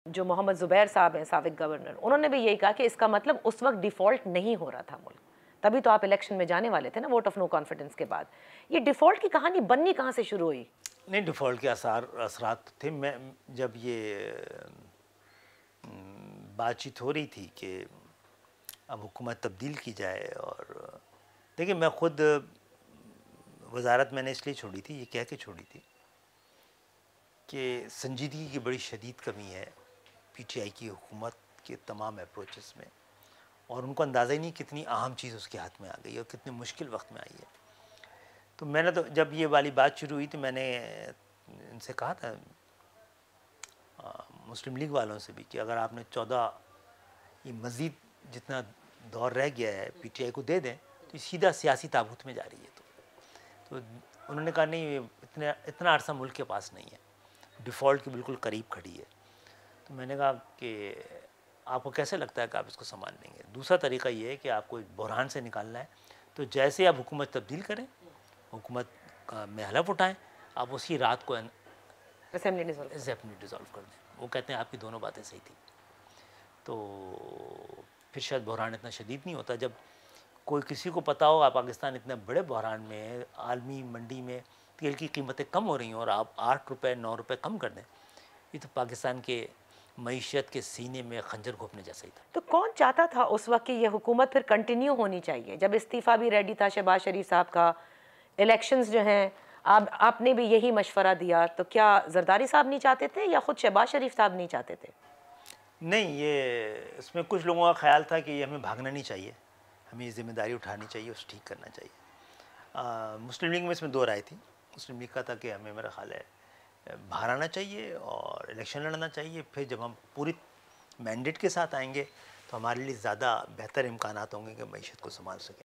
जो मोहम्मद ज़ुबैर साहब हैं, साबिक़ गवर्नर, उन्होंने भी यही कहा कि इसका मतलब उस वक़्त डिफ़ॉल्ट नहीं हो रहा था मुल्क, तभी तो आप इलेक्शन में जाने वाले थे ना वोट ऑफ नो कॉन्फिडेंस के बाद। ये डिफ़ॉल्ट की कहानी बननी कहाँ से शुरू हुई? नहीं, डिफ़ॉल्ट के असरात थे। मैं जब ये बातचीत हो रही थी कि अब हुकूमत तब्दील की जाए, और देखिए मैं ख़ुद वज़ारत मैंने इसलिए छोड़ी थी, ये कह के छोड़ी थी कि संजीदगी की बड़ी शदीद कमी है पीटीआई की हुकूमत के तमाम अप्रोचेस में, और उनको अंदाज़ा ही नहीं कितनी अहम चीज़ उसके हाथ में आ गई और कितने मुश्किल वक्त में आई है। तो मैंने तो जब ये वाली बात शुरू हुई तो मैंने इनसे कहा था, मुस्लिम लीग वालों से भी, कि अगर आपने 14 ये मज़ीद जितना दौर रह गया है पीटीआई को दे दें तो सीधा सियासी ताबूत में जा रही है। तो उन्होंने कहा नहीं, इतना अरसा मुल्क के पास नहीं है, डिफ़ॉल्ट के बिल्कुल करीब खड़ी है। तो मैंने कहा कि आपको कैसे लगता है कि आप इसको संभाल लेंगे? दूसरा तरीका ये है कि आपको एक बहरान से निकालना है, तो जैसे आप हुकूमत तब्दील करें, हुकूमत का में हलफ उठाएँ, आप उसी रात को असेंबली डिज़ॉल्व कर दें। वो कहते हैं आपकी दोनों बातें सही थी। तो फिर शायद बहरान इतना शदीद नहीं होता। जब कोई किसी को पता होगा पाकिस्तान इतने बड़े बहरान में है, आलमी मंडी में तेल की कीमतें कम हो रही हैं और आप 8 रुपए 9 रुपए कम कर दें, ये तो पाकिस्तान के मईशत के सीने में खंजर घोंपने जैसा ही था। तो कौन चाहता था उस वक्त कि ये हुकूमत फिर कंटिन्यू होनी चाहिए? जब इस्तीफ़ा भी रेडी था शहबाज शरीफ साहब का, इलेक्शंस जो हैं, आपने भी यही मशवरा दिया, तो क्या जरदारी साहब नहीं चाहते थे या ख़ुद शहबाज शरीफ साहब नहीं चाहते थे? नहीं, ये इसमें कुछ लोगों का ख्याल था कि हमें भागना नहीं चाहिए, हमें ये ज़िम्मेदारी उठानी चाहिए, उसे ठीक करना चाहिए। मुस्लिम लीग में इसमें दो राय थी। मुस्लिम लीग का था कि हमें, मेरा ख्याल है, बाहर आना चाहिए और इलेक्शन लड़ना चाहिए। फिर जब हम पूरी मैंडेट के साथ आएंगे तो हमारे लिए ज़्यादा बेहतर इम्कानात होंगे कि मईशत को संभाल सकें।